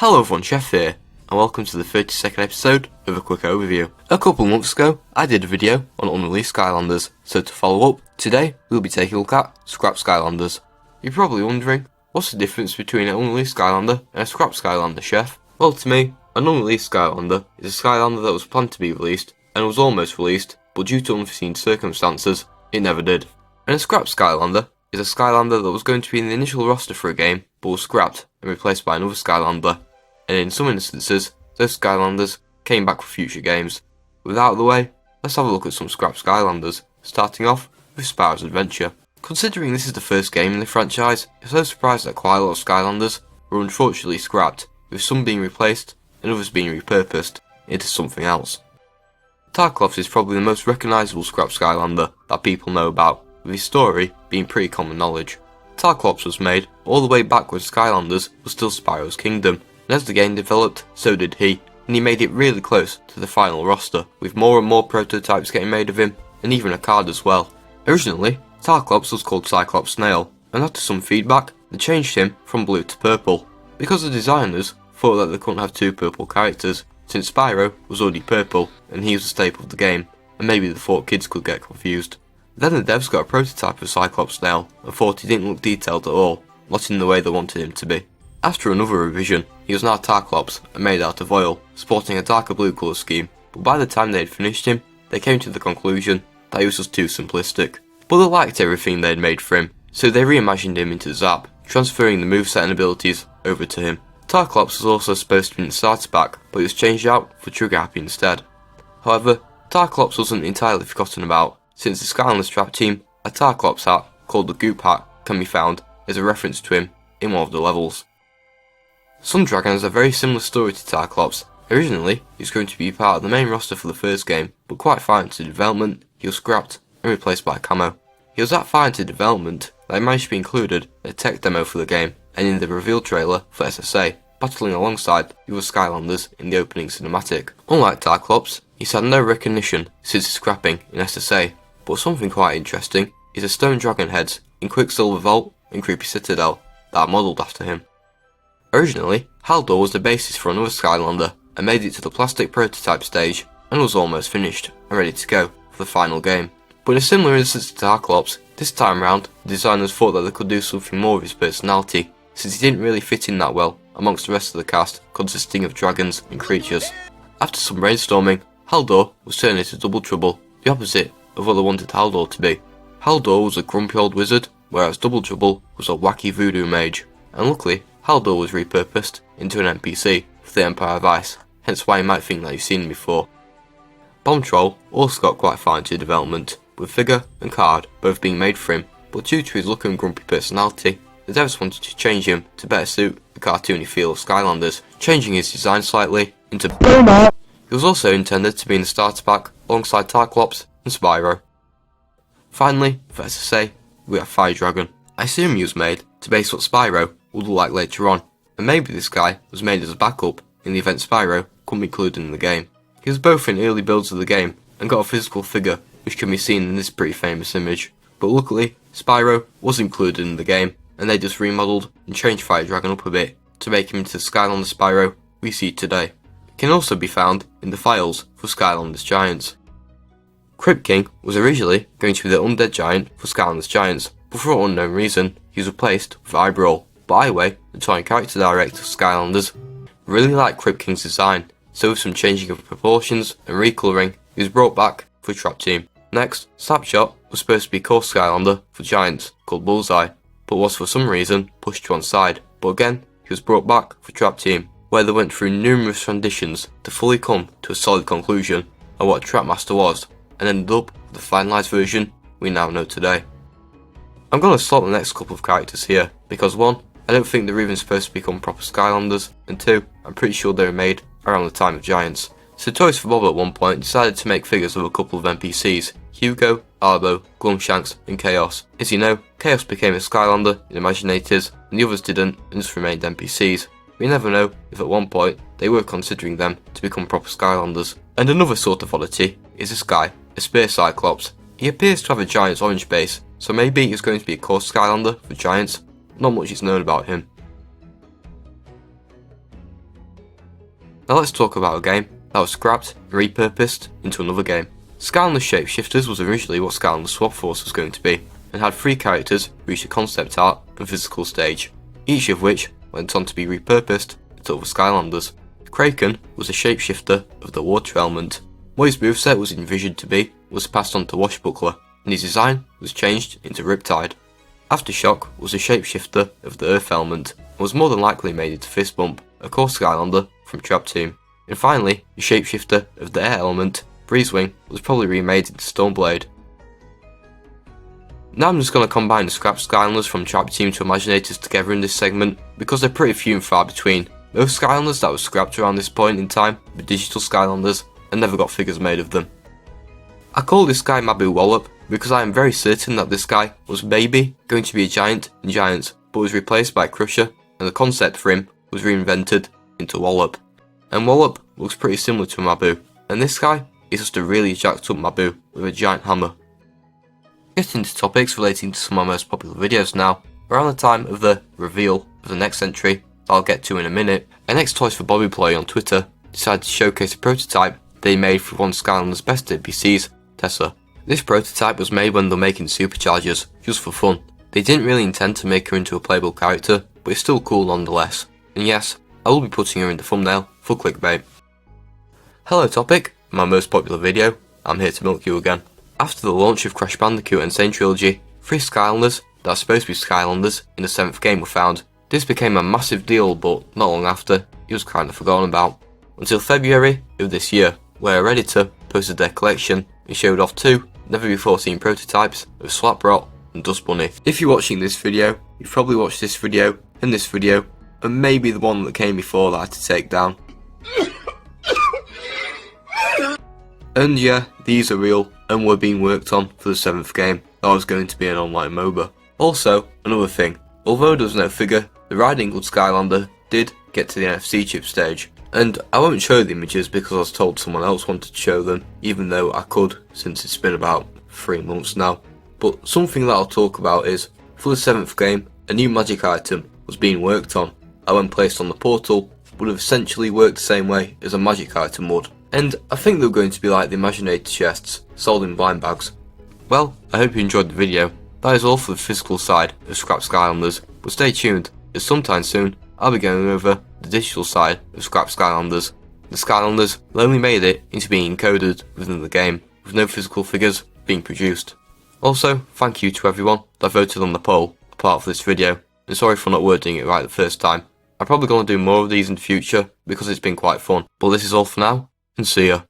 Hello everyone, Chef here, and welcome to the 32nd episode of a quick overview. A couple months ago, I did a video on unreleased Skylanders, so to follow up, today we'll be taking a look at scrap Skylanders. You're probably wondering, what's the difference between an unreleased Skylander and a scrap Skylander, Chef? Well, to me, an unreleased Skylander is a Skylander that was planned to be released, and was almost released, but due to unforeseen circumstances, it never did. And a scrap Skylander is a Skylander that was going to be in the initial roster for a game, but was scrapped and replaced by another Skylander. And in some instances, those Skylanders came back for future games. With that out of the way, let's have a look at some scrap Skylanders, starting off with Spyro's Adventure. Considering this is the first game in the franchise, it's no surprise that quite a lot of Skylanders were unfortunately scrapped, with some being replaced and others being repurposed into something else. Tarclops is probably the most recognisable scrap Skylander that people know about, with his story being pretty common knowledge. Tarclops was made all the way back when Skylanders was still Spyro's kingdom, and as the game developed, so did he, and he made it really close to the final roster, with more and more prototypes getting made of him, and even a card as well. Originally, Tarclops was called Cyclops Snail, and after some feedback, they changed him from blue to purple, because the designers thought that they couldn't have two purple characters, since Spyro was already purple, and he was a staple of the game, and maybe they thought kids could get confused. Then the devs got a prototype of Cyclops Snail, and thought he didn't look detailed at all, not in the way they wanted him to be. After another revision, he was now Tarclops and made out of oil, sporting a darker blue colour scheme, but by the time they had finished him, they came to the conclusion that he was just too simplistic. But they liked everything they had made for him, so they reimagined him into Zap, transferring the moveset and abilities over to him. Tarclops was also supposed to be in the starter pack, but he was changed out for Trigger Happy instead. However, Tarclops wasn't entirely forgotten about, since the Skylanders Trap team, a Tarclops hat called the Goop Hat can be found as a reference to him in one of the levels. Sundragon has a very similar story to Tarclops. Originally, he was going to be part of the main roster for the first game, but quite far into development, he was scrapped and replaced by a camo. He was that far into development that he managed to be included in a tech demo for the game, and in the reveal trailer for SSA, battling alongside the other Skylanders in the opening cinematic. Unlike Tarclops, he's had no recognition since his scrapping in SSA, but something quite interesting is the stone dragon heads in Quicksilver Vault and Creepy Citadel that are modelled after him. Originally, Haldor was the basis for another Skylander and made it to the plastic prototype stage and was almost finished and ready to go for the final game. But in a similar instance to Tarclops, this time round the designers thought that they could do something more with his personality, since he didn't really fit in that well amongst the rest of the cast consisting of dragons and creatures. After some brainstorming, Haldor was turned into Double Trouble, the opposite of what they wanted Haldor to be. Haldor was a grumpy old wizard, whereas Double Trouble was a wacky voodoo mage, and luckily Haldor was repurposed into an NPC for the Empire of Ice, hence why you might think that you've seen him before. Bomb Troll also got quite far into development, with figure and card both being made for him, but due to his look and grumpy personality, the devs wanted to change him to better suit the cartoony feel of Skylanders, changing his design slightly into Boomer. He was also intended to be in the starter pack alongside Tarclops and Spyro. Finally, for SSA, we have Fire Dragon. I assume he was made to base what Spyro would look like later on, and maybe this guy was made as a backup in the event Spyro couldn't be included in the game. He was both in early builds of the game and got a physical figure which can be seen in this pretty famous image, but luckily Spyro was included in the game and they just remodelled and changed Fire Dragon up a bit to make him into the Skylanders Spyro we see today. It can also be found in the files for Skylanders Giants. Crypt King was originally going to be the undead giant for Skylanders Giants, but for an unknown reason he was replaced with Eyebrawl. But Iway, the toy and character director of Skylanders, really liked Crypt King's design, so with some changing of proportions and recolouring, he was brought back for Trap Team. Next, Slapshot was supposed to be core Skylander for Giants called Bullseye, but was for some reason pushed to one side, but again he was brought back for Trap Team, where they went through numerous renditions to fully come to a solid conclusion of what Trapmaster was, and ended up with the finalised version we now know today. I'm going to slot the next couple of characters here, because 1, I don't think they're even supposed to become proper Skylanders, and 2, I'm pretty sure they were made around the time of Giants. So Toys for Bob at one point decided to make figures of a couple of NPCs, Hugo, Arbo, Glumshanks and Chaos. As you know, Chaos became a Skylander in Imaginators, and the others didn't and just remained NPCs. We never know if at one point they were considering them to become proper Skylanders. And another sort of oddity is this guy, a Spear Cyclops. He appears to have a Giant's orange base, so maybe he's going to be a core Skylander for Giants. Not much is known about him. Now let's talk about a game that was scrapped and repurposed into another game. Skylanders Shapeshifters was originally what Skylanders Swap Force was going to be, and had 3 characters who reached a concept art and physical stage, each of which went on to be repurposed into other Skylanders. Kraken was a shapeshifter of the water element. What his moveset was envisioned to be was passed on to Washbuckler, and his design was changed into Riptide. Aftershock was a shapeshifter of the earth element, and was more than likely made into Fistbump, a core Skylander from Trap Team. And finally, the shapeshifter of the air element, Breezewing, was probably remade into Stoneblade. Now I'm just going to combine the scrap Skylanders from Trap Team to Imaginators together in this segment, because they're pretty few and far between. Most Skylanders that were scrapped around this point in time were digital Skylanders, and never got figures made of them. I call this guy Mabu Wallop because I am very certain that this guy was maybe going to be a giant in Giants, but was replaced by Crusher, and the concept for him was reinvented into Wallop. And Wallop looks pretty similar to Mabu, and this guy is just a really jacked up Mabu with a giant hammer. Getting into topics relating to some of my most popular videos now, around the time of the reveal of the next entry that I'll get to in a minute, an ex-Toys for Bob employee on Twitter decided to showcase a prototype they made for one of Skylanders' best NPCs, Tessa. This prototype was made when they were making superchargers, just for fun. They didn't really intend to make her into a playable character, but it's still cool nonetheless. And yes, I will be putting her in the thumbnail for clickbait. Hello topic, my most popular video, I'm here to milk you again. After the launch of Crash Bandicoot Insane Trilogy, 3 Skylanders that are supposed to be Skylanders in the 7th game were found. This became a massive deal, but not long after, it was kinda forgotten about. Until February of this year, where a Redditor posted their collection and showed off 2 never before seen prototypes of Slaprot and Dust Bunny. If you're watching this video, you've probably watched this video, and this video, and maybe the one that came before that I had to take down. And yeah, these are real, and were being worked on for the 7th game, that was going to be an online MOBA. Also, another thing, although there was no figure, the Riding Hood Skylander did get to the NFC chip stage. And I won't show the images because I was told someone else wanted to show them, even though I could, since it's been about 3 months now. But something that I'll talk about is, for the 7th game, a new magic item was being worked on, and when placed on the portal, would have essentially worked the same way as a magic item would. And I think they're going to be like the Imaginator chests, sold in blind bags. Well, I hope you enjoyed the video. That is all for the physical side of Scrap Skylanders, but stay tuned, as sometime soon, I'll be going over the digital side of Scrap Skylanders. The Skylanders that only made it into being encoded within the game, with no physical figures being produced. Also, thank you to everyone that voted on the poll, apart of this video, and sorry for not wording it right the first time. I'm probably going to do more of these in the future, because it's been quite fun. But this is all for now, and see ya.